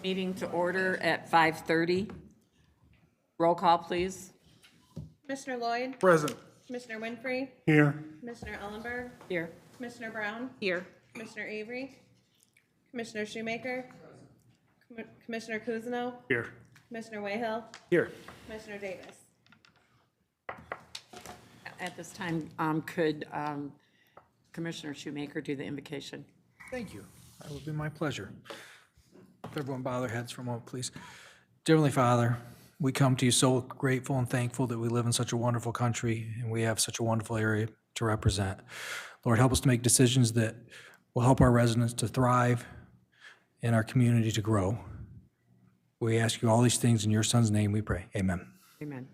Meeting to order at 5:30. Roll call, please. Commissioner Lloyd, Present. Commissioner Winfrey, Here. Commissioner Ellenberg, Here. Commissioner Brown, Here. Commissioner Avery, Commissioner Shoemaker, Commissioner Kuzno, Here. Commissioner Wayhill, Here. Commissioner Davis. At this time, could Commissioner Shoemaker do the invocation? Thank you. That would be my pleasure. If everyone bow their heads for a moment, please. Dear Heavenly Father, we come to you so grateful and thankful that we live in such a wonderful country and we have such a wonderful area to represent. Lord, help us to make decisions that will help our residents to thrive and our community to grow. We ask you all these things in your Son's name we pray. Amen. Amen.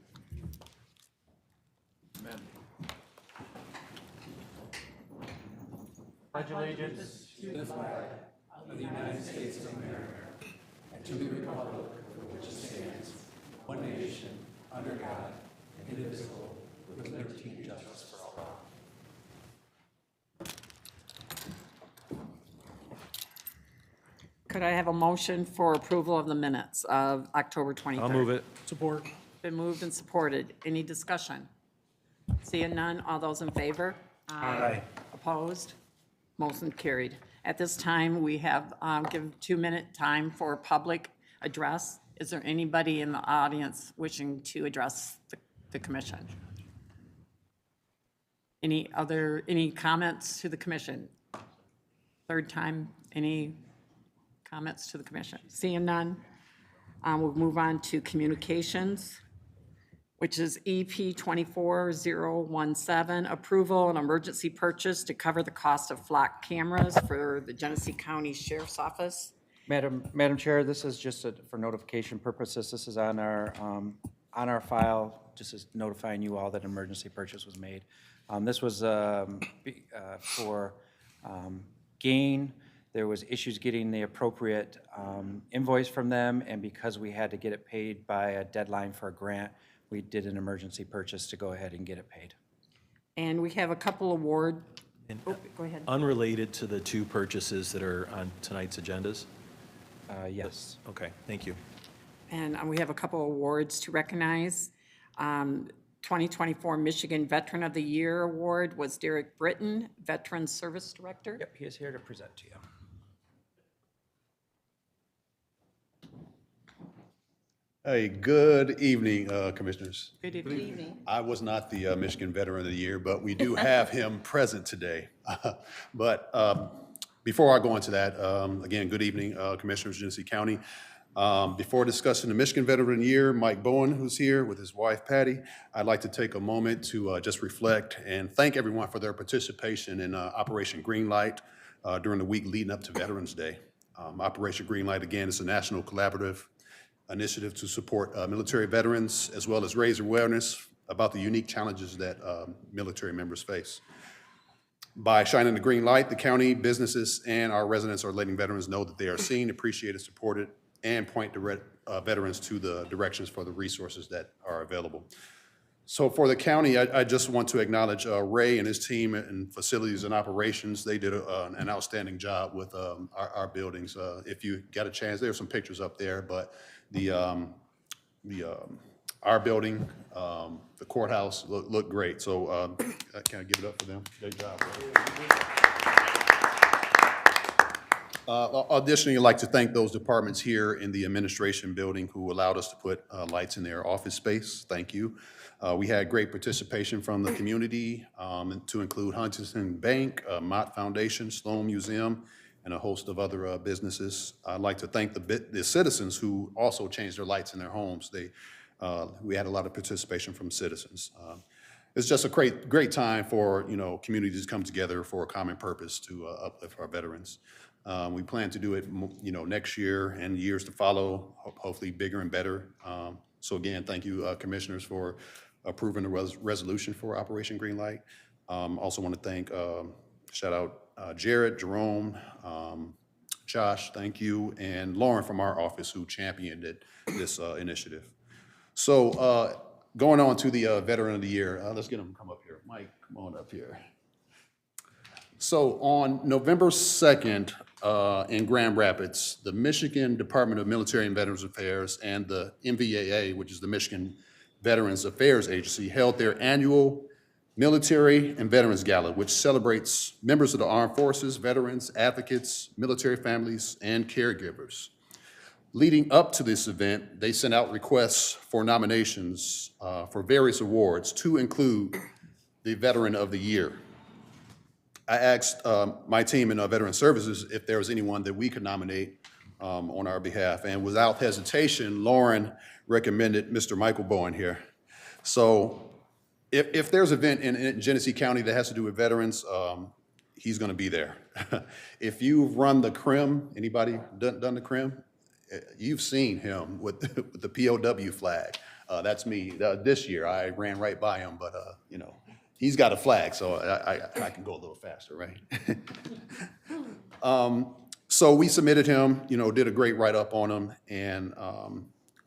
Could I have a motion for approval of the minutes of October 23rd? I'll move it. Support. Been moved and supported. Any discussion? Seeing none, all those in favor? Aye. Opposed? Motion carried. At this time, we have, give 2-minute time for public address. Is there anybody in the audience wishing to address the commission? Any comments to the commission? Third time, any comments to the commission? Seeing none, we'll move on to communications, which is EP 24017, approval and emergency purchase to cover the cost of flock cameras for the Genesee County Sheriff's Office. Madam Chair, this is just for notification purposes. This is on our file, just as notifying you all that an emergency purchase was made. This was for Gain. There was issues getting the appropriate invoice from them, and because we had to get it paid by a deadline for a grant, we did an emergency purchase to go ahead and get it paid. And we have a couple award, go ahead. Unrelated to the two purchases that are on tonight's agendas? Yes. Okay, thank you. And we have a couple awards to recognize. 2024 Michigan Veteran of the Year Award was Derek Britton, Veteran Service Director. Yep, he is here to present to you. Hey, good evening, Commissioners. Good evening. I was not the Michigan Veteran of the Year, but we do have him present today. But before I go into that, again, good evening, Commissioners, Genesee County. Before discussing the Michigan Veteran of the Year, Mike Bowen, who's here with his wife Patty, I'd like to take a moment to just reflect and thank everyone for their participation in Operation Greenlight during the week leading up to Veterans Day. Operation Greenlight, again, is a national collaborative initiative to support military veterans, as well as raise awareness about the unique challenges that military members face. By shining the green light, the county, businesses, and our residents are letting veterans know that they are seen, appreciated, supported, and point veterans to the directions for the resources that are available. So for the county, I just want to acknowledge Ray and his team in facilities and operations. They did an outstanding job with our buildings. If you got a chance, there are some pictures up there, but our building, the courthouse look great. So can I give it up for them? Great job. Additionally, I'd like to thank those departments here in the administration building who allowed us to put lights in their office space. Thank you. We had great participation from the community to include Huntington Bank, Mott Foundation, Sloan Museum, and a host of other businesses. I'd like to thank the citizens who also changed their lights in their homes. We had a lot of participation from citizens. It's just a great time for communities to come together for a common purpose to uplift our veterans. We plan to do it next year and years to follow, hopefully bigger and better. So again, thank you, commissioners, for approving the resolution for Operation Greenlight. Also want to thank, shout out Jared, Jerome, Josh, thank you, and Lauren from our office who championed this initiative. So going on to the Veteran of the Year, let's get him to come up here. Mike, come on up here. So on November 2nd, in Grand Rapids, the Michigan Department of Military and Veterans Affairs and the MVAA, which is the Michigan Veterans Affairs Agency, held their annual Military and Veterans Gala, which celebrates members of the armed forces, veterans, advocates, military families, and caregivers. Leading up to this event, they sent out requests for nominations for various awards, to include the Veteran of the Year. I asked my team in Veteran Services if there was anyone that we could nominate on our behalf, and without hesitation, Lauren recommended Mr. Michael Bowen here. So if there's an event in Genesee County that has to do with veterans, he's going to be there. If you've run the CRIM, anybody done the CRIM? You've seen him with the POW flag. That's me. This year, I ran right by him, but you know, he's got a flag, so I can go a little faster, right? So we submitted him, you know, did a great write-up on him, and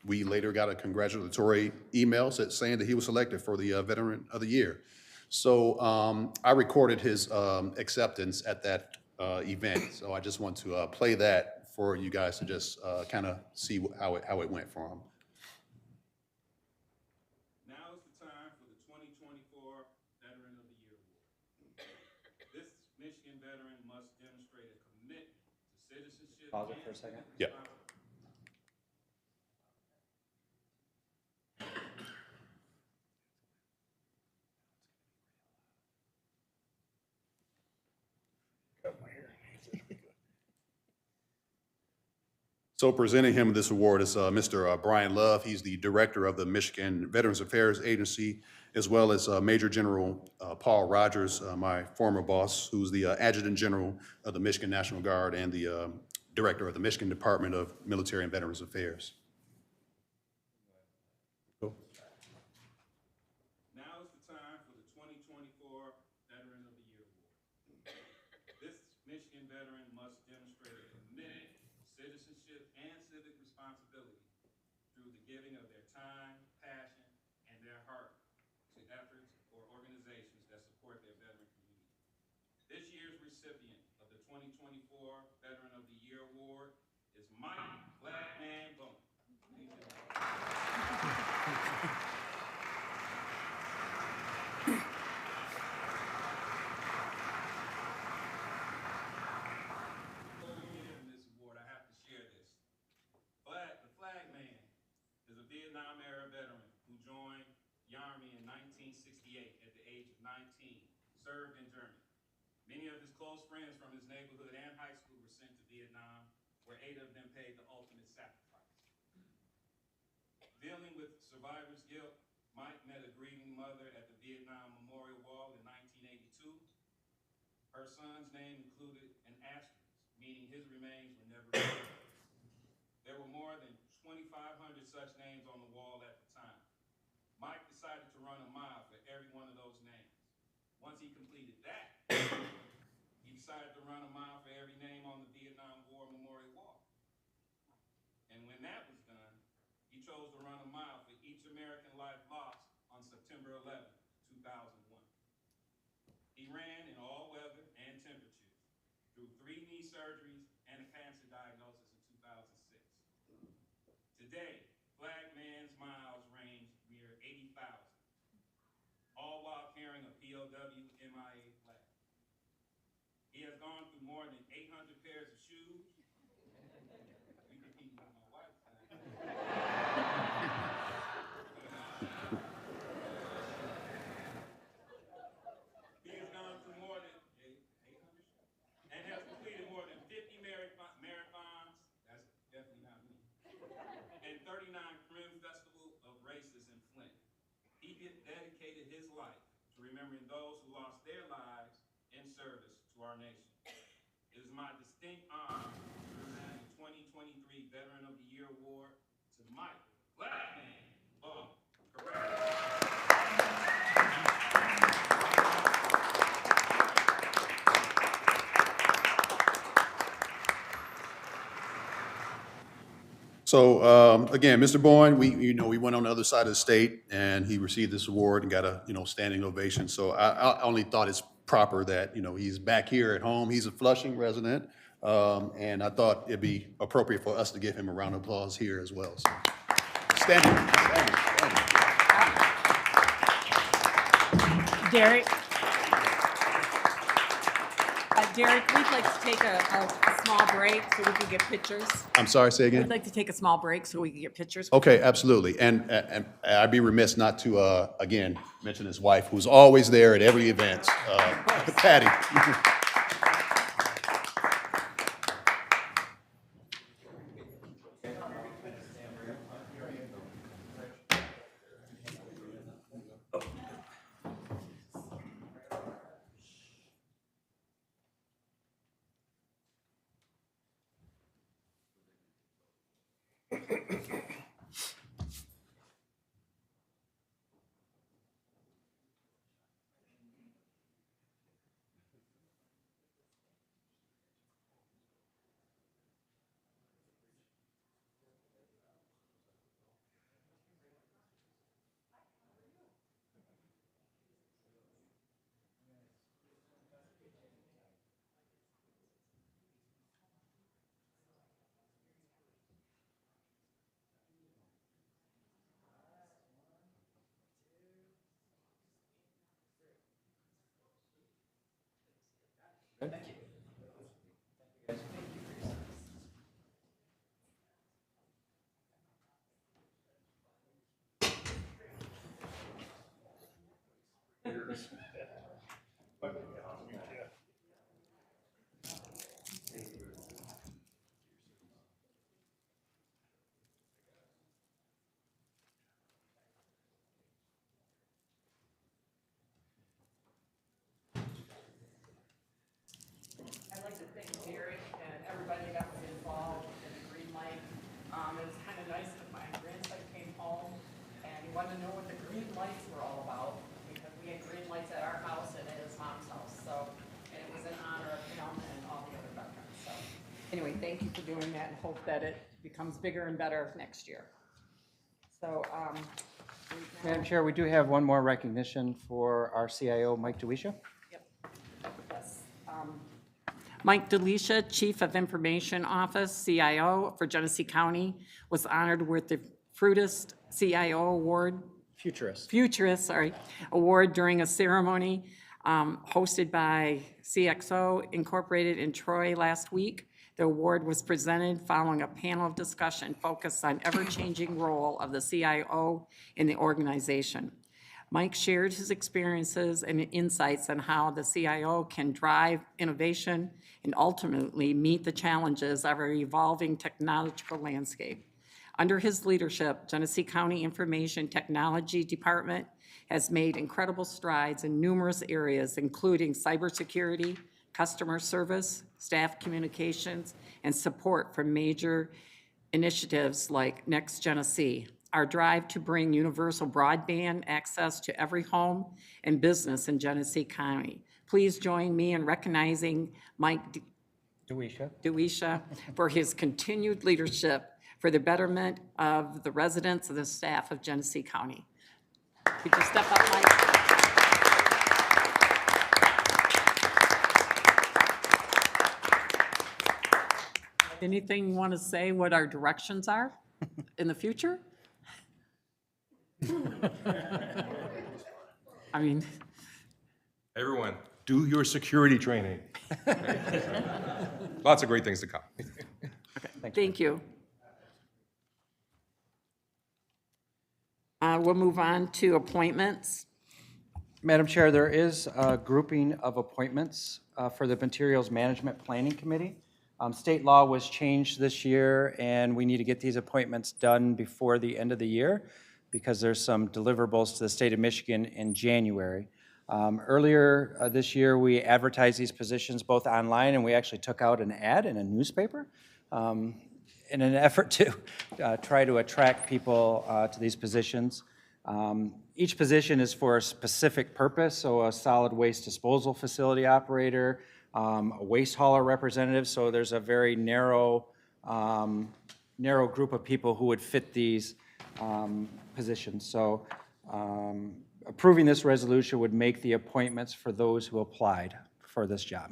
we later got a congratulatory email saying that he was selected for the Veteran of the Year. So I recorded his acceptance at that event, so I just want to play that for you guys to just kind of see how it went for him. Now is the time for the 2024 Veteran of the Year Award. This Michigan veteran must demonstrate a commitment to citizenship. Pause it for a second. Yeah. So presenting him this award is Mr. Brian Love. He's the director of the Michigan Veterans Affairs Agency, as well as Major General Paul Rogers, my former boss, who's the Adjutant General of the Michigan National Guard and the director of the Michigan Department of Military and Veterans Affairs. Cool. Now is the time for the 2024 Veteran of the Year Award. This Michigan veteran must demonstrate a commitment to citizenship and civic responsibility through the giving of their time, passion, and their heart to efforts or organizations that support their veteran community. This year's recipient of the 2024 Veteran of the Year Award is Mike Blackman Bowen. Before we give him this award, I have to share this. The Flag Man is a Vietnam-era veteran who joined the Army in 1968 at the age of 19, served in Germany. Many of his close friends from his neighborhood and high school were sent to Vietnam, where 8 of them paid the ultimate sacrifice. Dealing with survivor's guilt, Mike met a grieving mother at the Vietnam Memorial Wall in 1982. Her son's name included an asterisk, meaning his remains were never recovered. There were more than 2,500 such names on the wall at the time. Mike decided to run a mile for every one of those names. Once he completed that, he decided to run a mile for every name on the Vietnam War Memorial Wall. And when that was done, he chose to run a mile for each American life lost on September 11, 2001. He ran in all weather and temperatures, through 3 knee surgeries and a cancer diagnosis in 2006. Today, Flag Man's miles range near 80,000, all while carrying a POW MIA flag. He has gone through more than 800 pairs of shoes. We compete with my wife. He has gone through more than 800 and has completed more than 50 marathons. That's definitely not me. And 39 CRIM Festival of Races in Flint. He dedicated his life to remembering those who lost their lives in service to our nation. It is my distinct honor to present the 2023 Veteran of the Year Award to Mike Blackman Bowen. So again, Mr. Bowen, we went on the other side of the state, and he received this award and got a standing ovation. So I only thought it's proper that, he's back here at home. He's a Flushing resident, and I thought it'd be appropriate for us to give him a round of applause here as well. So, standing. Derek? Derek, we'd like to take a small break so we can get pictures. I'm sorry, say again? We'd like to take a small break so we can get pictures. Okay, absolutely. And I'd be remiss not to, again, mention his wife, who's always there at every event, Patty. I'd like to thank Derek and everybody that was involved in the green light. It was kind of nice that my grandson came home and he wanted to know what the green lights were all about, because we had green lights at our house and at his mom's house, so, and it was in honor of him and all the other veterans, so. Anyway, thank you for doing that and hope that it becomes bigger and better next year. So, Madam Chair, we do have one more recognition for our CIO, Mike DeWeesha. yes. Mike DeLisha, Chief of Information Office, CIO for Genesee County, was honored with the Fruitist CIO Award, Futurist. award during a ceremony hosted by CXO Incorporated in Troy last week. The award was presented following a panel of discussion focused on ever-changing role of the CIO in the organization. Mike shared his experiences and insights on how the CIO can drive innovation and ultimately meet the challenges of our evolving technological landscape. Under his leadership, Genesee County Information Technology Department has made incredible strides in numerous areas, including cybersecurity, customer service, staff communications, and support for major initiatives like Next Genesee. Our drive to bring universal broadband access to every home and business in Genesee County. Please join me in recognizing Mike DeWeesha for his continued leadership for the betterment of the residents and the staff of Genesee County. Could you step up, Mike? Anything you want to say what our directions are in the future? I mean, Everyone, do your security training. Lots of great things to come. thank you. We'll move on to appointments. Madam Chair, there is a grouping of appointments for the Materials Management Planning Committee. State law was changed this year, and we need to get these appointments done before the end of the year because there's some deliverables to the state of Michigan in January. Earlier this year, we advertised these positions both online, and we actually took out an ad in a newspaper in an effort to try to attract people to these positions. Each position is for a specific purpose, so a solid waste disposal facility operator, a waste hauler representative, so there's a very narrow group of people who would fit these positions. So approving this resolution would make the appointments for those who applied for this job,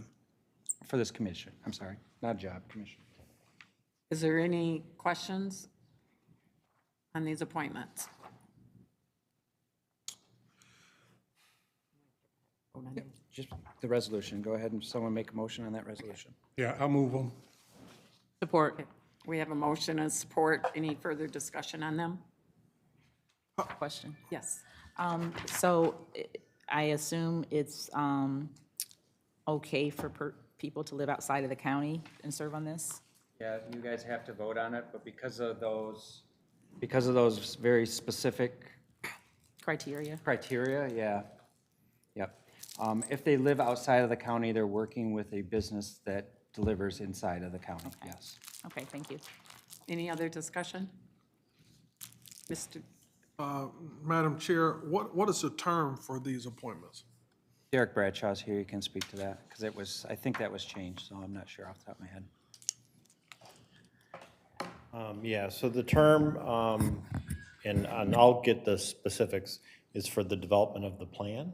for this commission. I'm sorry, not job, commission. Is there any questions on these appointments? Just the resolution. Go ahead and someone make a motion on that resolution. Yeah, I'll move them. Support. We have a motion and support. Any further discussion on them? Question. Yes. So I assume it's okay for people to live outside of the county and serve on this? Yeah, you guys have to vote on it, but because of those very specific Criteria? criteria, yeah. Yep. If they live outside of the county, they're working with a business that delivers inside of the county, yes. Okay, thank you. Any other discussion? Mr. Madam Chair, what is the term for these appointments? Derek Bradshaw's here, you can speak to that, because it was, I think that was changed, so I'm not sure off the top of my head. Yeah, so the term, and I'll get the specifics, is for the development of the plan.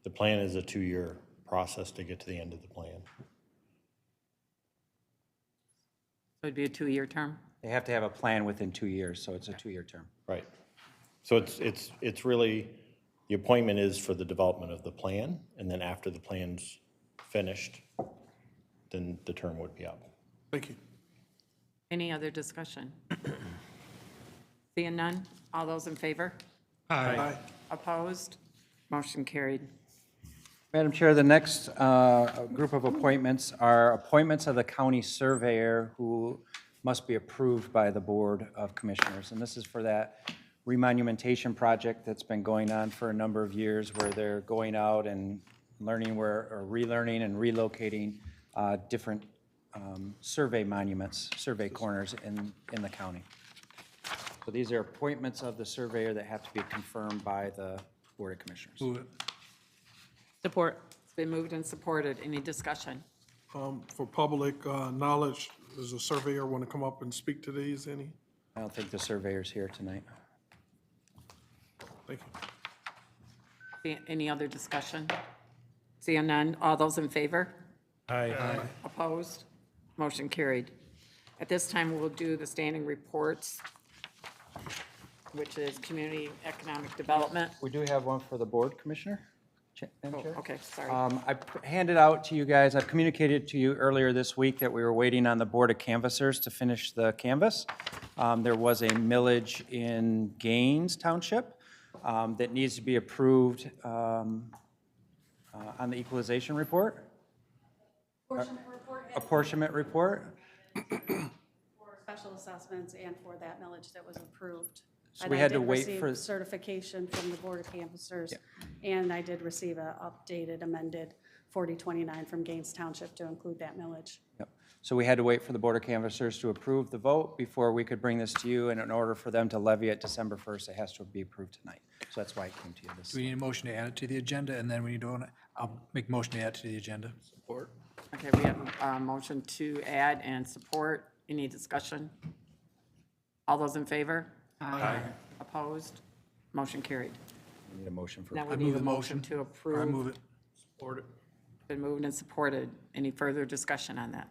The plan is a 2-year process to get to the end of the plan. It would be a 2-year term? They have to have a plan within 2 years, so it's a 2-year term. Right. So it's really, the appointment is for the development of the plan, and then after the plan's finished, then the term would be up. Thank you. Any other discussion? Seeing none? All those in favor? Aye. Opposed? Motion carried. Madam Chair, the next group of appointments are appointments of the county surveyor who must be approved by the Board of Commissioners. And this is for that remonumentation project that's been going on for a number of years, where they're going out and learning where, or relearning and relocating different survey monuments, survey corners in the county. So these are appointments of the surveyor that have to be confirmed by the Board of Commissioners. Move it. Support. It's been moved and supported. Any discussion? For public knowledge, does the surveyor want to come up and speak to these, any? I don't think the surveyor's here tonight. Thank you. Any other discussion? Seeing none? All those in favor? Aye. Opposed? Motion carried. At this time, we'll do the standing reports, which is Community Economic Development. We do have one for the Board, Commissioner? Madam Chair? Okay, sorry. I handed out to you guys, I've communicated to you earlier this week that we were waiting on the Board of Canvassers to finish the canvass. There was a millage in Gaines Township that needs to be approved on the equalization report. Apportionment report. For special assessments and for that millage that was approved. So And we I had to did wait receive for- certification from the Board of Canvassers, and I did receive a updated amended 4029 from Gaines Township to include that millage. Yep. So we had to wait for the Board of Canvassers to approve the vote before we could bring this to you, and in order for them to levy it December 1st, it has to be approved tonight. So that's why it came to you this. Do we need a motion to add it to the agenda, and then we need to, I'll make a motion to add it to the agenda. Support. Okay, we have a motion to add and support. Any discussion? All those in favor? Aye. Opposed? Motion carried. We need a motion for. Now we I need move a the motion motion. to approve. I move it. Support it. Been moved and supported. Any further discussion on that?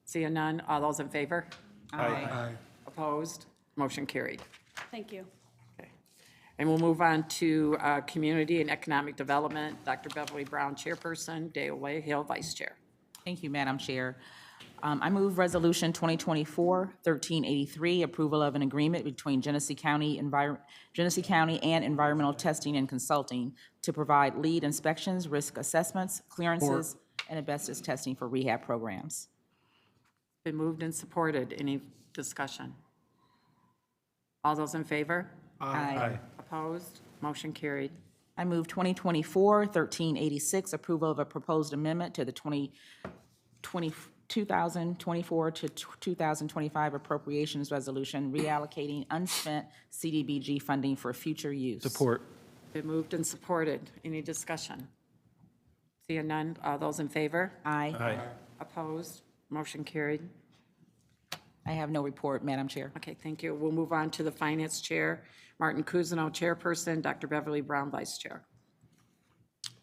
Seeing none, all those in favor? Aye. Opposed? Motion carried. Thank you. Okay. And we'll move on to Community and Economic Development. Dr. Beverly Brown, Chairperson, Dale Hill, Vice Chair. Thank you, Madam Chair. I move Resolution 2024-1383, approval of an agreement between Genesee County and Environmental Testing and Consulting to provide lead inspections, risk assessments, clearances, and asbestos testing for rehab programs. Been moved and supported. Any discussion? All those in favor? Aye. Opposed? Motion carried. I move 2024-1386, approval of a proposed amendment to the 2024 to 2025 appropriations resolution reallocating unspent CDBG funding for future use. Support. Been moved and supported. Any discussion? Seeing none, all those in favor? Aye. Opposed? Motion carried. I have no report, Madam Chair. Okay, thank you. We'll move on to the Finance Chair, Martin Kuzno, Chairperson, Dr. Beverly Brown, Vice Chair.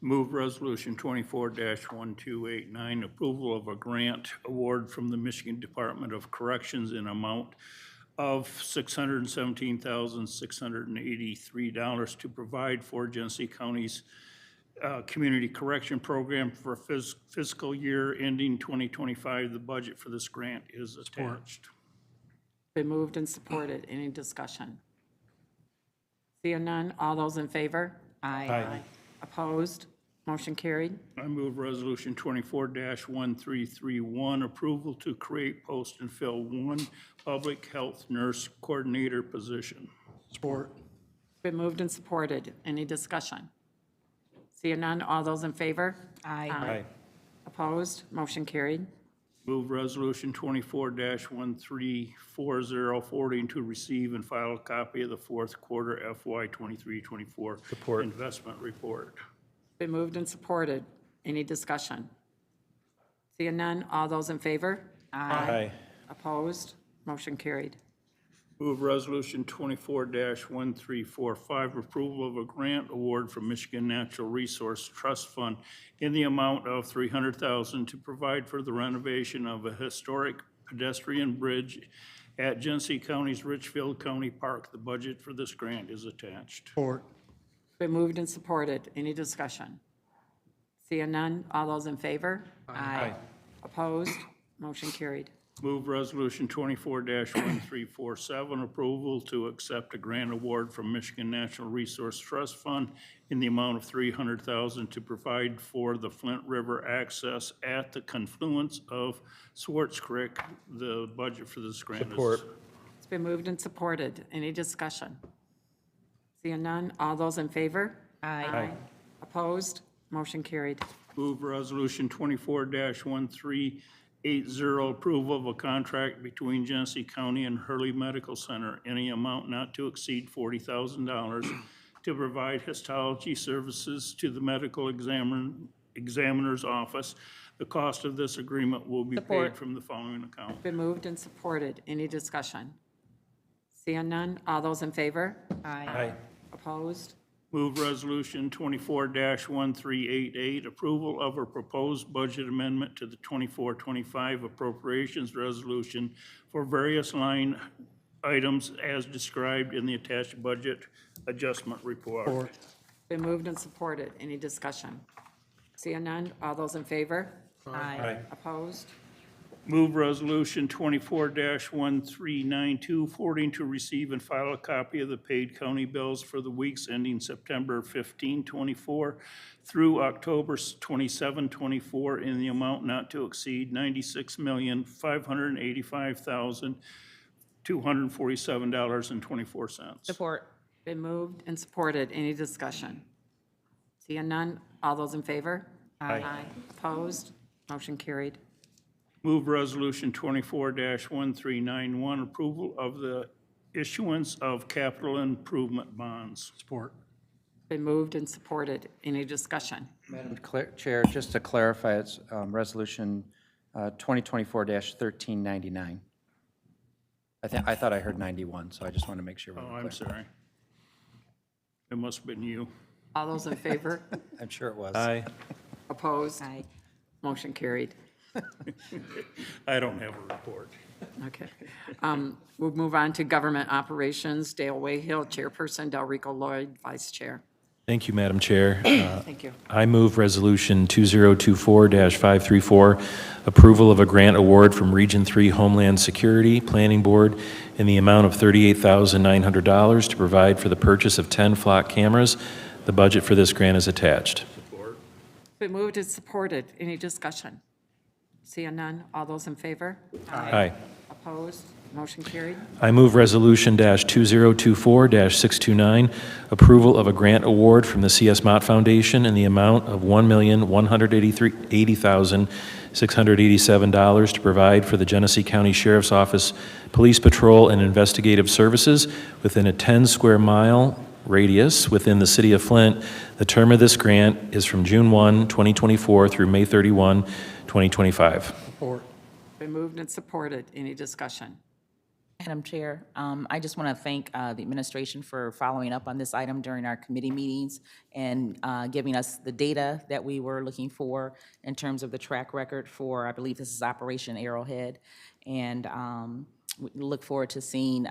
Move Resolution 24-1289, approval of a grant award from the Michigan Department of Corrections in amount of $617,683 to provide for Genesee County's Community Correction Program for fiscal year ending 2025. The budget for this grant is attached. Been moved and supported. Any discussion? Seeing none, all those in favor? Aye. Opposed? Motion carried. I move Resolution 24-1331, approval to create, post, and fill one public health nurse coordinator position. Support. Been moved and supported. Any discussion? Seeing none, all those in favor? Aye. Opposed? Motion carried. Move Resolution 24-1340, forwarding to receive and file a copy of the fourth quarter FY 23-24 investment report. Been moved and supported. Any discussion? Seeing none, all those in favor? Aye. Opposed? Motion carried. Move Resolution 24-1345, approval of a grant award from Michigan Natural Resource Trust Fund in the amount of $300,000 to provide for the renovation of a historic pedestrian bridge at Genesee County's Richfield County Park. The budget for this grant is attached. Support. Been moved and supported. Any discussion? Seeing none, all those in favor? Aye. Opposed? Motion carried. Move Resolution 24-1347, approval to accept a grant award from Michigan Natural Resource Trust Fund in the amount of $300,000 to provide for the Flint River access at the confluence of Swartz Creek. The budget for this grant is... It's been moved and supported. Any discussion? Seeing none, all those in favor? Aye. Opposed? Motion carried. Move Resolution 24-1380, approval of a contract between Genesee County and Hurley Medical Center, any amount not to exceed $40,000 to provide histology services to the medical examiner's office. The cost of this agreement will be paid from the following account. Been moved and supported. Any discussion? Seeing none, all those in favor? Aye. Opposed? Move Resolution 24-1388, approval of a proposed budget amendment to the 24-25 appropriations resolution for various line items as described in the attached budget adjustment report. Been moved and supported. Any discussion? Seeing none, all those in favor? Aye. Opposed? Move Resolution 24-1392, forwarding to receive and file a copy of the paid county bills for the weeks ending September 15, 24 through October 27, 24 in the amount not to exceed $96,585,247.24. Support. Been moved and supported. Any discussion? Seeing none, all those in favor? Aye. Opposed? Motion carried. Move Resolution 24-1391, approval of the issuance of capital improvement bonds. Support. Been moved and supported. Any discussion? Madam Chair, just to clarify, it's Resolution 2024-1399. I thought I heard 91, so I just want to make sure. Oh, I'm sorry. It must have been you. All those in favor? I'm sure it was. Aye. Opposed? Aye. Motion carried. I don't have a report. Okay. We'll move on to Government Operations. Dale Wayhill, Chairperson, Delrico Lloyd, Vice Chair. Thank you, Madam Chair. Thank you. I move Resolution 2024-534, approval of a grant award from Region 3 Homeland Security Planning Board in the amount of $38,900 to provide for the purchase of 10 flock cameras. The budget for this grant is attached. Been moved and supported. Any discussion? Seeing none, all those in favor? Aye. Opposed? Motion carried. I move Resolution -2024-629, approval of a grant award from the C.S. Mott Foundation in the amount of $1,180,687 to provide for the Genesee County Sheriff's Office Police Patrol and Investigative Services within a 10-square-mile radius within the city of Flint. The term of this grant is from June 1, 2024 through May 31, 2025. Support. Been moved and supported. Any discussion? Madam Chair, I just want to thank the administration for following up on this item during our committee meetings and giving us the data that we were looking for in terms of the track record for, I believe this is Operation Arrowhead. And we look forward to seeing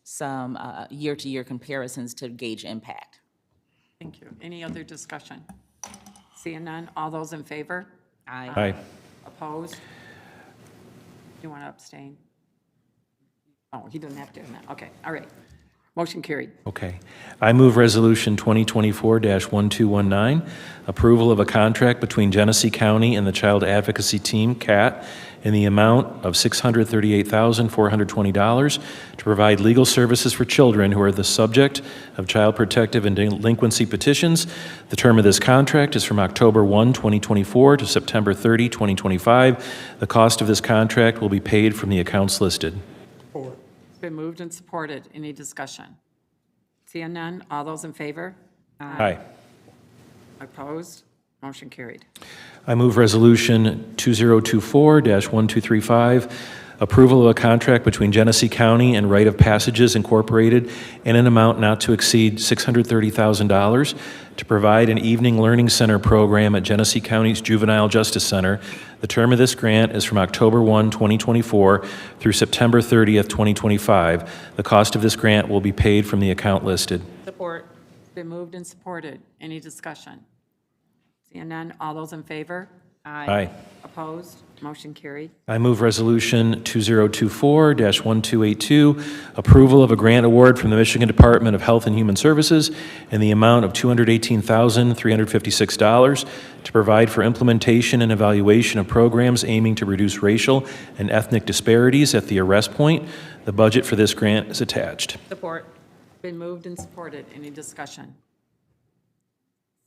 some year-to-year comparisons to gauge impact. Thank you. Any other discussion? Seeing none, all those in favor? Aye. Aye. Opposed? You want to abstain? Oh, he doesn't have to, no. Okay, all right. Motion carried. Okay. I move Resolution 2024-1219, approval of a contract between Genesee County and the Child Advocacy Team, CAT, in the amount of $638,420 to provide legal services for children who are the subject of child protective and delinquency petitions. The term of this contract is from October 1, 2024 to September 30, 2025. The cost of this contract will be paid from the accounts listed. It's been moved and supported. Any discussion? Seeing none, all those in favor? Aye. Opposed? Motion carried. I move Resolution 2024-1235, approval of a contract between Genesee County and Rite of Passages Incorporated in an amount not to exceed $630,000 to provide an evening learning center program at Genesee County's Juvenile Justice Center. The term of this grant is from October 1, 2024 through September 30th, 2025. The cost of this grant will be paid from the account listed. Support. It's been moved and supported. Any discussion? Seeing none, all those in favor? Aye. Opposed? Motion carried. I move Resolution 2024-1282, approval of a grant award from the Michigan Department of Health and Human Services in the amount of $218,356 to provide for implementation and evaluation of programs aiming to reduce racial and ethnic disparities at the arrest point. The budget for this grant is attached. Support. Been moved and supported. Any discussion?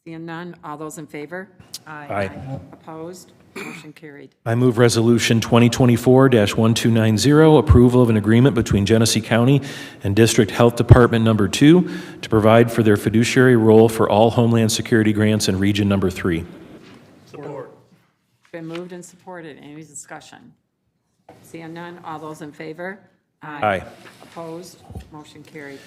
Seeing none, all those in favor? Aye. Opposed? Motion carried. I move Resolution 2024-1290, approval of an agreement between Genesee County and District Health Department Number 2 to provide for their fiduciary role for all Homeland Security grants in Region Number 3. Been moved and supported. Any discussion? Seeing none, all those in favor? Aye. Opposed? Motion carried.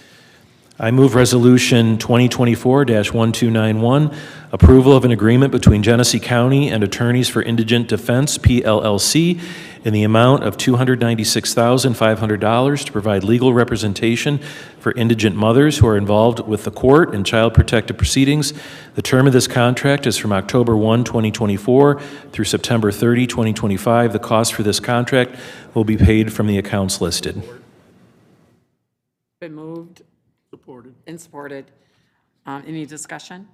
I move Resolution 2024-1291, approval of an agreement between Genesee County and Attorneys for Indigent Defense, PLLC, in the amount of $296,500 to provide legal representation for indigent mothers who are involved with the court in child protective proceedings. The term of this contract is from October 1, 2024 through September 30, 2025. The cost for this contract will be paid from the accounts listed. Been moved Supported. and supported. Any discussion?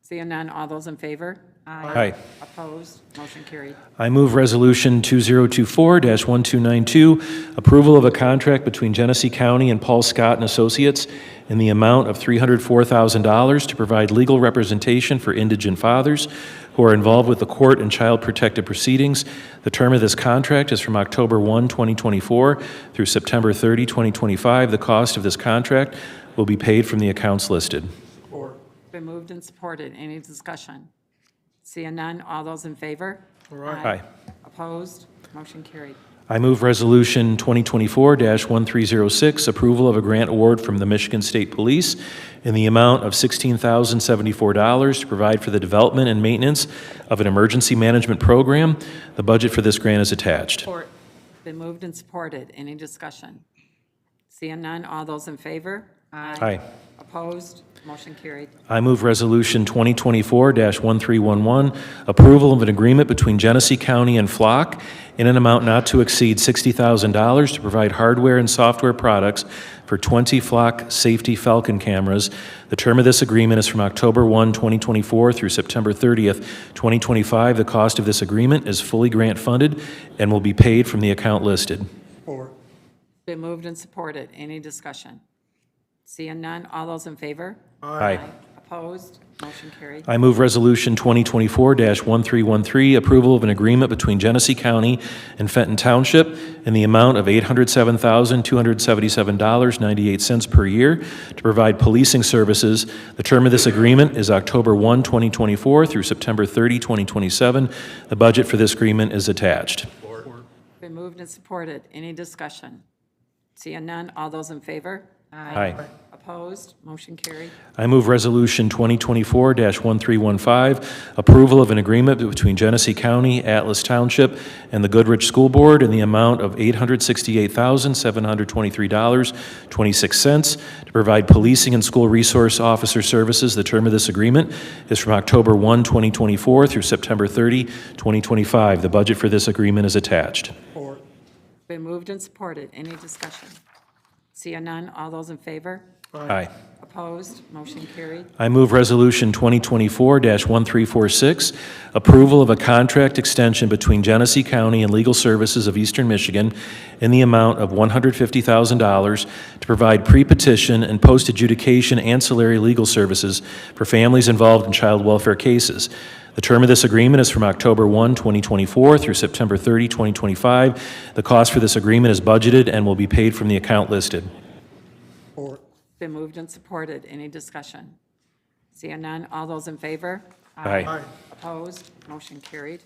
Seeing none, all those in favor? Aye. Opposed? Motion carried. I move Resolution 2024-1292, approval of a contract between Genesee County and Paul Scott and Associates in the amount of $304,000 to provide legal representation for indigent fathers who are involved with the court and child protective proceedings. The term of this contract is from October 1, 2024 through September 30, 2025. The cost of this contract will be paid from the accounts listed. Been moved and supported. Any discussion? Seeing none, all those in favor? Aye. Opposed? Motion carried. I move Resolution 2024-1306, approval of a grant award from the Michigan State Police in the amount of $16,074 to provide for the development and maintenance of an emergency management program. The budget for this grant is attached. Support. Been moved and supported. Any discussion? Seeing none, all those in favor? Aye. Opposed? Motion carried. I move Resolution 2024-1311, approval of an agreement between Genesee County and Flock in an amount not to exceed $60,000 to provide hardware and software products for 20 Flock Safety Falcon cameras. The term of this agreement is from October 1, 2024 through September 30th, 2025. The cost of this agreement is fully grant funded and will be paid from the account listed. Been moved and supported. Any discussion? Seeing none, all those in favor? Aye. Opposed? Motion carried. I move Resolution 2024-1313, approval of an agreement between Genesee County and Fenton Township in the amount of $807,277.98 per year to provide policing services. The term of this agreement is October 1, 2024 through September 30, 2027. The budget for this agreement is attached. Been moved and supported. Any discussion? Seeing none, all those in favor? Aye. Opposed? Motion carried. I move Resolution 2024-1315, approval of an agreement between Genesee County, Atlas Township, and the Goodrich School Board in the amount of $868,723.26 to provide policing and school resource officer services. The term of this agreement is from October 1, 2024 through September 30, 2025. The budget for this agreement is attached. Been moved and supported. Any discussion? Seeing none, all those in favor? Aye. Opposed? Motion carried. I move Resolution 2024-1346, approval of a contract extension between Genesee County and Legal Services of Eastern Michigan in the amount of $150,000 to provide pre-petition and post-adjudication ancillary legal services for families involved in child welfare cases. The term of this agreement is from October 1, 2024 through September 30, 2025. The cost for this agreement is budgeted and will be paid from the account listed. Been moved and supported. Any discussion? Seeing none, all those in favor? Aye. Opposed? Motion carried.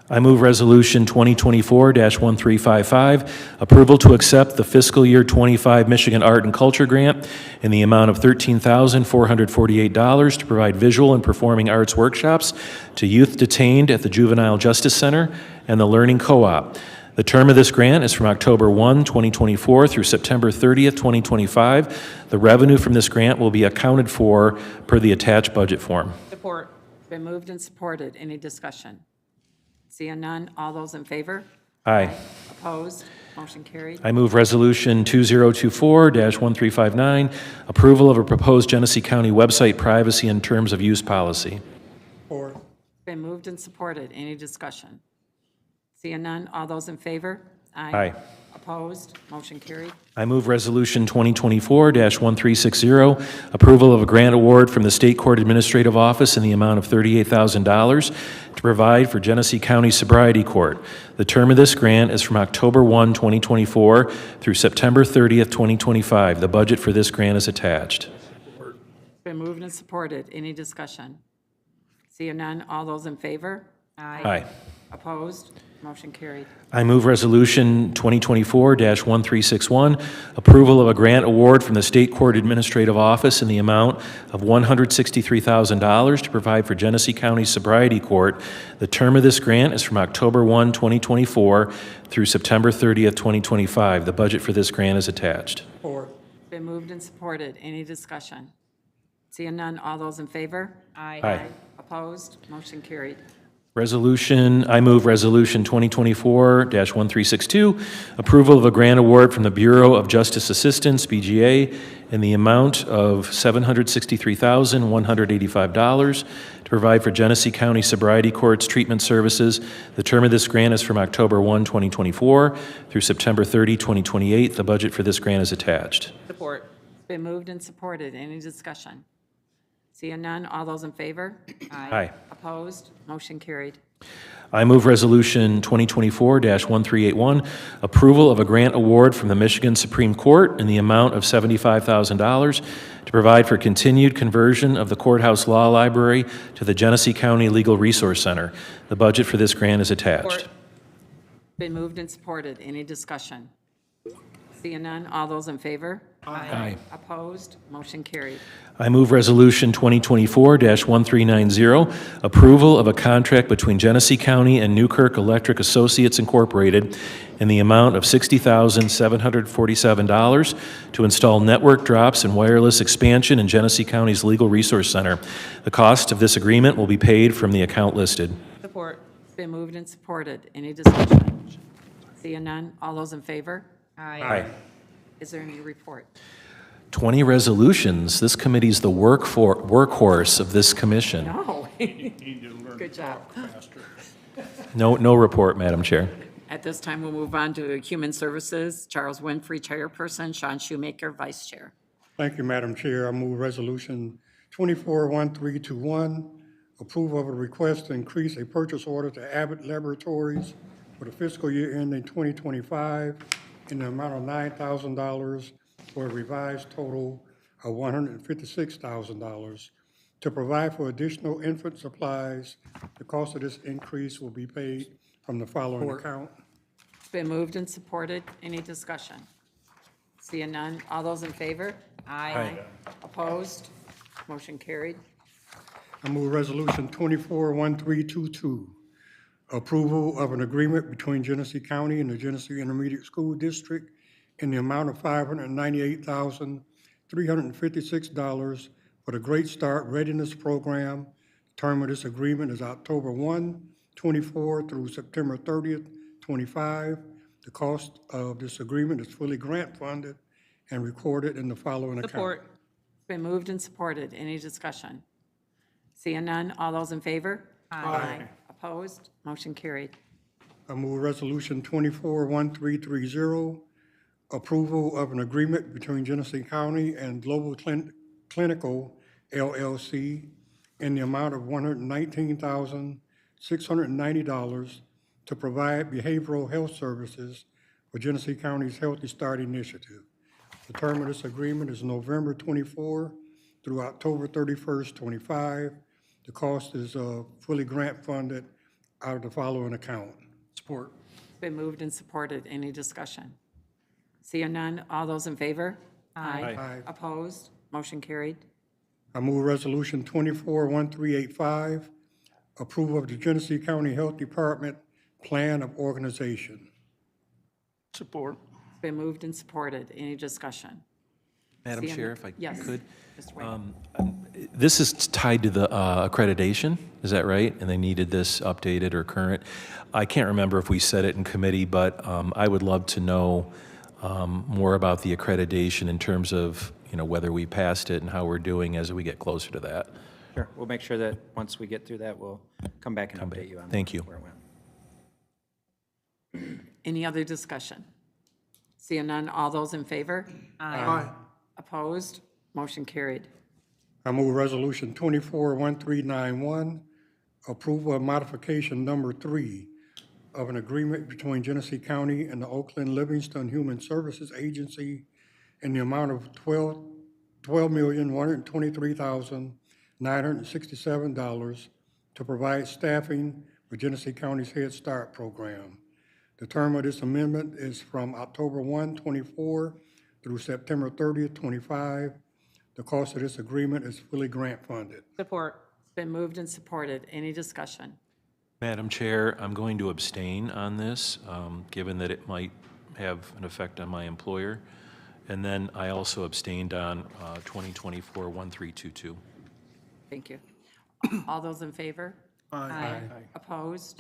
I move Resolution 2024-1355, approval to accept the fiscal year 25 Michigan Art and Culture Grant in the amount of $13,448 to provide visual and performing arts workshops to youth detained at the Juvenile Justice Center and the Learning Co-op. The term of this grant is from October 1, 2024 through September 30th, 2025. The revenue from this grant will be accounted for per the attached budget form. Support. Been moved and supported. Any discussion? Seeing none, all those in favor? Aye. Opposed? Motion carried. I move Resolution 2024-1359, approval of a proposed Genesee County website privacy and terms of use policy. Been moved and supported. Any discussion? Seeing none, all those in favor? Aye. Opposed? Motion carried. I move Resolution 2024-1360, approval of a grant award from the State Court Administrative Office in the amount of $38,000 to provide for Genesee County Sobriety Court. The term of this grant is from October 1, 2024 through September 30th, 2025. The budget for this grant is attached. Been moved and supported. Any discussion? Seeing none, all those in favor? Aye. Opposed? Motion carried. I move Resolution 2024-1361, approval of a grant award from the State Court Administrative Office in the amount of $163,000 to provide for Genesee County Sobriety Court. The term of this grant is from October 1, 2024 through September 30th, 2025. The budget for this grant is attached. Been moved and supported. Any discussion? Seeing none, all those in favor? Aye. Opposed? Motion carried. I move Resolution 2024-1362, approval of a grant award from the Bureau of Justice Assistance, BGA, in the amount of $763,185 to provide for Genesee County Sobriety Court's treatment services. The term of this grant is from October 1, 2024 through September 30, 2028. The budget for this grant is attached. Support. Been moved and supported. Any discussion? Seeing none, all those in favor? Aye. Opposed? Motion carried. I move Resolution 2024-1381, approval of a grant award from the Michigan Supreme Court in the amount of $75,000 to provide for continued conversion of the Courthouse Law Library to the Genesee County Legal Resource Center. The budget for this grant is attached. Support. Been moved and supported. Any discussion? Seeing none, all those in favor? Aye. Opposed? Motion carried. I move Resolution 2024-1390, approval of a contract between Genesee County and Newkirk Electric Associates Incorporated in the amount of $60,747 to install network drops and wireless expansion in Genesee County's Legal Resource Center. The cost of this agreement will be paid from the account listed. Support. Been moved and supported. Any discussion? Seeing none, all those in favor? Aye. Is there any report? 20 resolutions. This committee's the workhorse of this commission. No. Good job. No report, Madam Chair. At this time, we'll move on to Human Services. Charles Winfrey, Chairperson, Sean Shoemaker, Vice Chair. Thank you, Madam Chair. I move Resolution 24-1321, approval of a request to increase a purchase order to Abbott Laboratories for the fiscal year ending 2025 in the amount of $9,000 for a revised total of $156,000 to provide for additional infant supplies. The cost of this increase will be paid from the following account. It's been moved and supported. Any discussion? Seeing none, all those in favor? Aye. Opposed? Motion carried. I move Resolution 241322, approval of an agreement between Genesee County and the Genesee Intermediate School District in the amount of $598,356 for the Great Start Readiness Program. Term of this agreement is October 1, 24 through September 30th, 25. The cost of this agreement is fully grant funded and recorded in the following account. Support. It's been moved and supported. Any discussion? Seeing none, all those in favor? Aye. Opposed? Motion carried. I move Resolution 241330, approval of an agreement between Genesee County and Global Clinical LLC in the amount of $119,690 to provide behavioral health services for Genesee County's Healthy Start Initiative. The term of this agreement is November 24 through October 31st, 25. The cost is fully grant funded out of the following account. Support. It's been moved and supported. Any discussion? Seeing none, all those in favor? Aye. Opposed? Motion carried. I move Resolution 241385, approval of the Genesee County Health Department Plan of Organization. Support. It's been moved and supported. Any discussion? Madam Seeing- Chair, if I Yes. could. Mr. Wayne. This is tied to the accreditation, is that right? And they needed this updated or current. I can't remember if we said it in committee, but I would love to know more about the accreditation in terms of, whether we passed it and how we're doing as we get closer to that. Sure, we'll make sure that once we get through that, we'll come back and update you on Thank you. where it went. Any other discussion? Seeing none, all those in favor? Aye. Opposed? Motion carried. I move Resolution 241391, approval of modification number 3 of an agreement between Genesee County and the Oakland Livingston Human Services Agency in the amount of $12,123,967 to provide staffing for Genesee County's Head Start program. The term of this amendment is from October 1, 24 through September 30th, 25. The cost of this agreement is fully grant funded. Support. It's been moved and supported. Any discussion? Madam Chair, I'm going to abstain on this, given that it might have an effect on my employer. And then I also abstained on 2024-1322. Thank you. All those in favor? Aye. Opposed?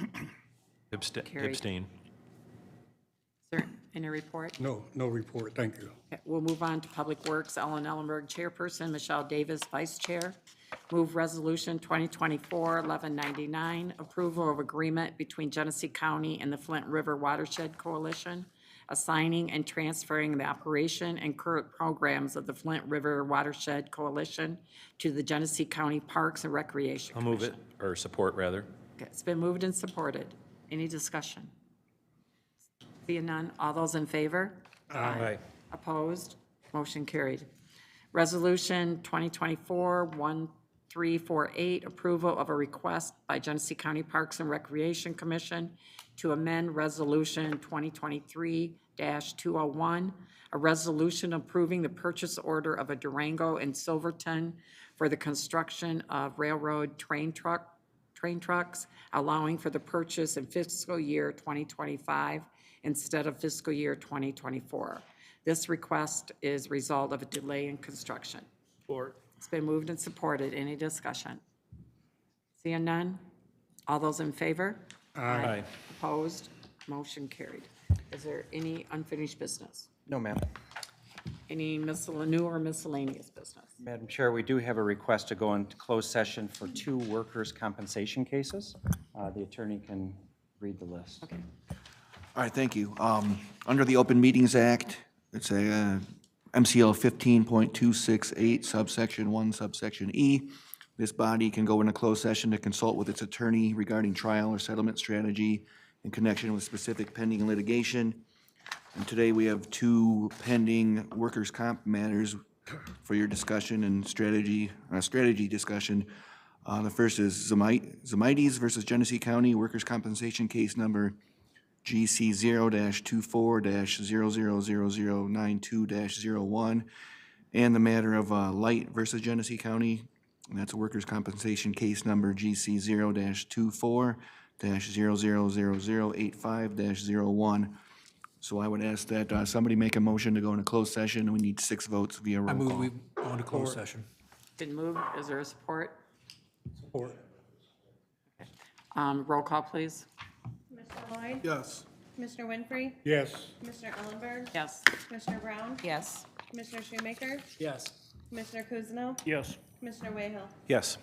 Is Carried. Abstain. there any report? No report, thank you. Okay, we'll move on to Public Works. Ellen Ellenberg, Chairperson, Michelle Davis, Vice Chair. Move Resolution 2024-1199, approval of agreement between Genesee County and the Flint River Watershed Coalition, assigning and transferring the operation and current programs of the Flint River Watershed Coalition to the Genesee County Parks and Recreation I'll move it, Commission. or support, rather. Okay, it's been moved and supported. Any discussion? Seeing none, all those in favor? Aye. Opposed? Motion carried. Resolution 2024-1348, approval of a request by Genesee County Parks and Recreation Commission to amend Resolution 2023-201, a resolution approving the purchase order of a Durango and Silverton for the construction of railroad train trucks, allowing for the purchase in fiscal year 2025 instead of fiscal year 2024. This request is a result of a delay in construction. Support. It's been moved and supported. Any discussion? Seeing none? All those in favor? Aye. Opposed? Motion carried. Is there any unfinished business? No, ma'am. Any new or miscellaneous business? Madam Chair, we do have a request to go into closed session for 2 workers' compensation cases. The attorney can read the list. Okay. All right, thank you. Under the Open Meetings Act, it's a MCL 15.268 subsection 1 subsection E. This body can go into closed session to consult with its attorney regarding trial or settlement strategy in connection with specific pending litigation. And today we have 2 pending workers' comp matters for your discussion and strategy discussion. The first is Zamites versus Genesee County Workers' Compensation Case number GC 0-24-000092-01, and the matter of Light versus Genesee County, and that's a workers' compensation case number GC 0-24-000085-01. So I would ask that somebody make a motion to go into closed session, and we need 6 votes via I roll move call. we go into closed session. Been moved. Is there a support? Support. Roll call, please. Commissioner Lloyd? Yes. Commissioner Winfrey? Yes. Commissioner Ellenberg? Yes. Commissioner Brown? Yes. Commissioner Shoemaker? Yes. Commissioner Kuzno? Yes. Commissioner Wayhill? Yes.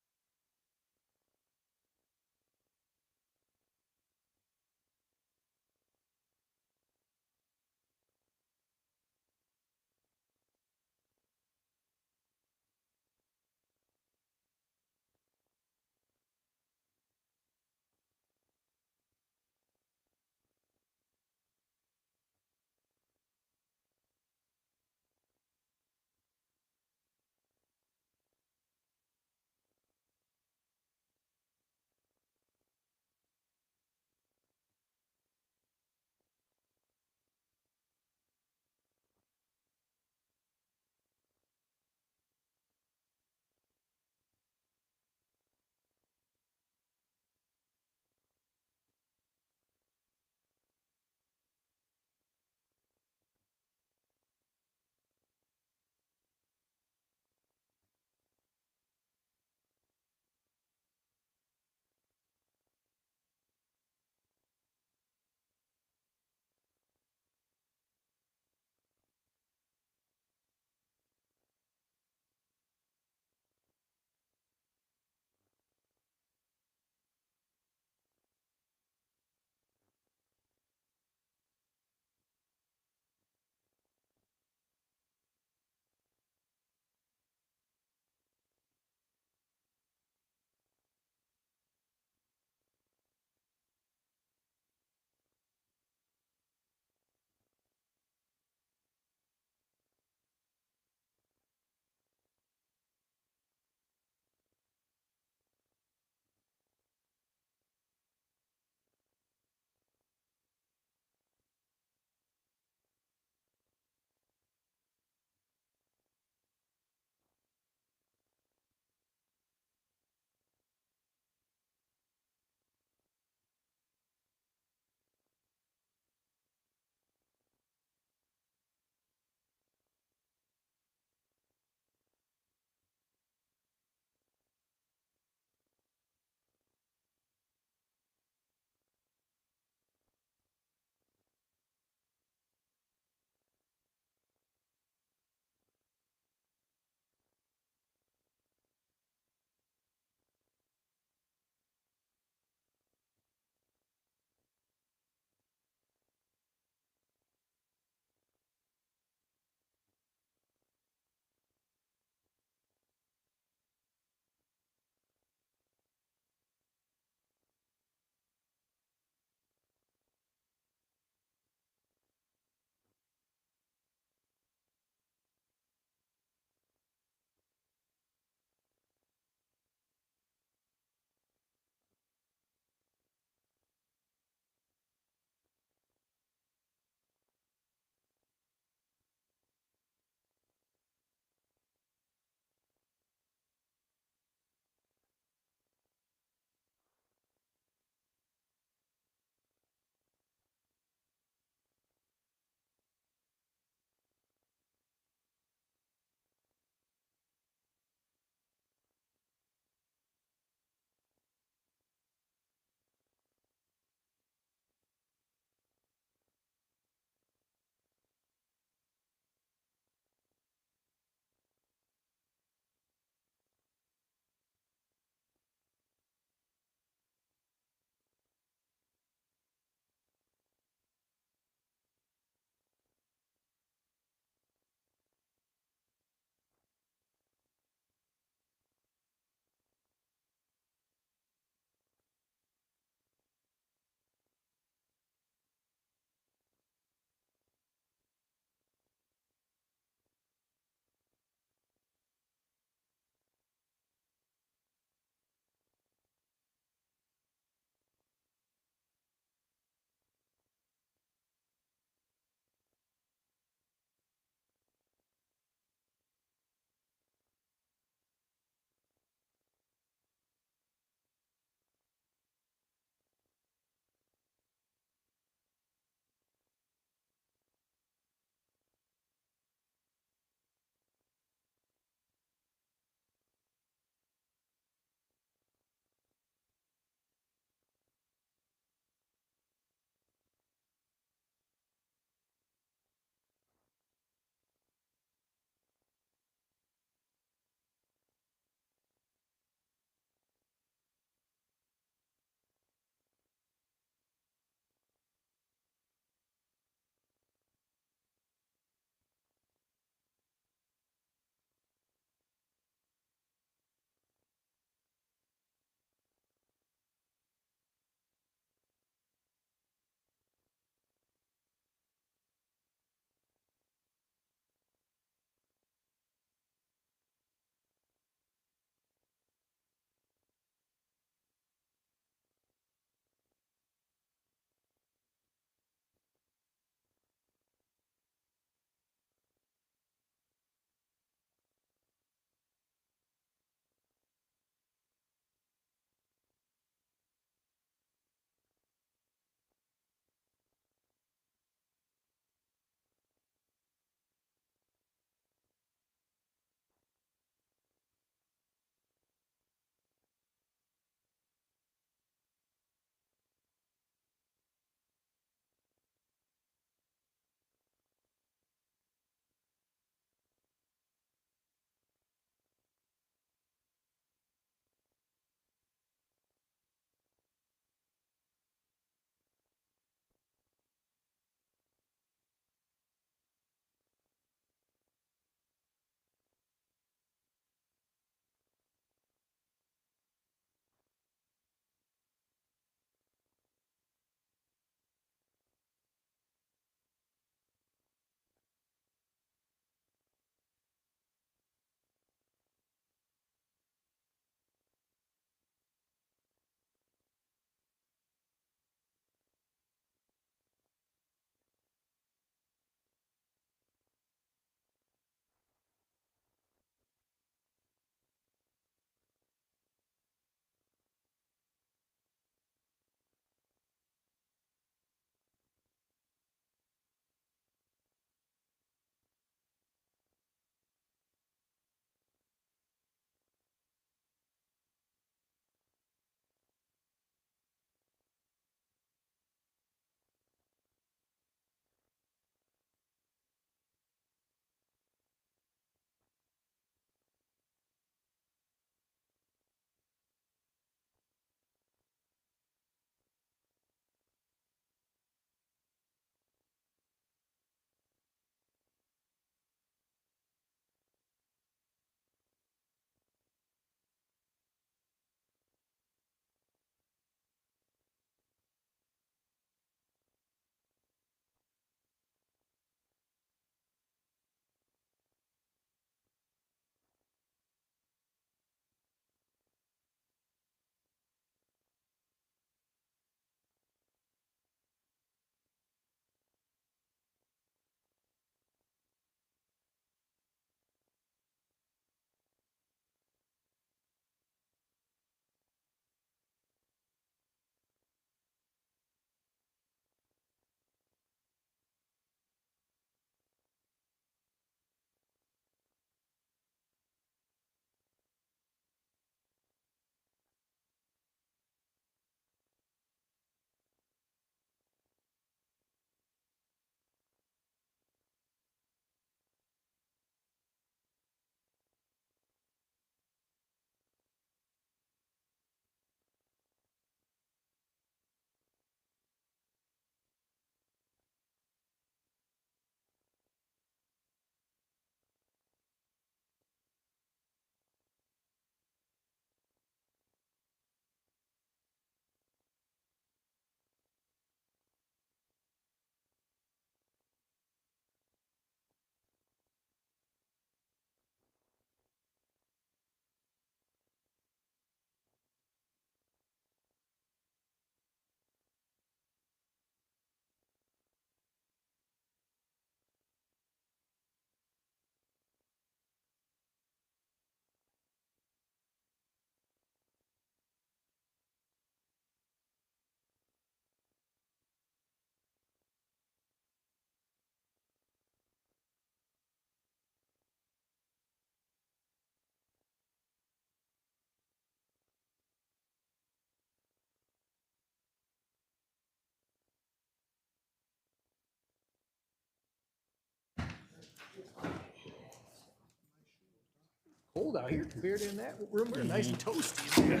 cold out here compared to in that room. We're nice and toasty.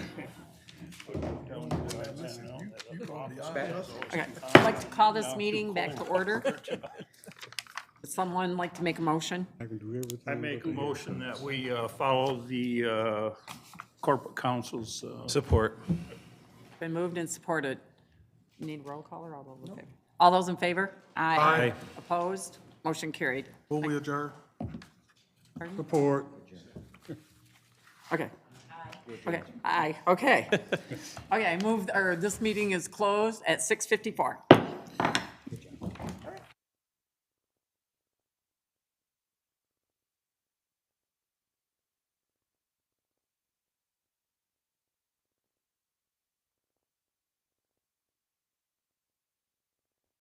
Okay, I'd like to call this meeting back to order. Would someone like to make a motion? I can do everything. I make a motion that we follow the corporate council's. Support. Been moved and supported. Need roll call or all those in favor? All those in favor? Aye. Opposed? Motion carried. Will we adjourn? Support. Okay. Okay, aye, okay. Okay, moved, or this meeting is closed at 6:54.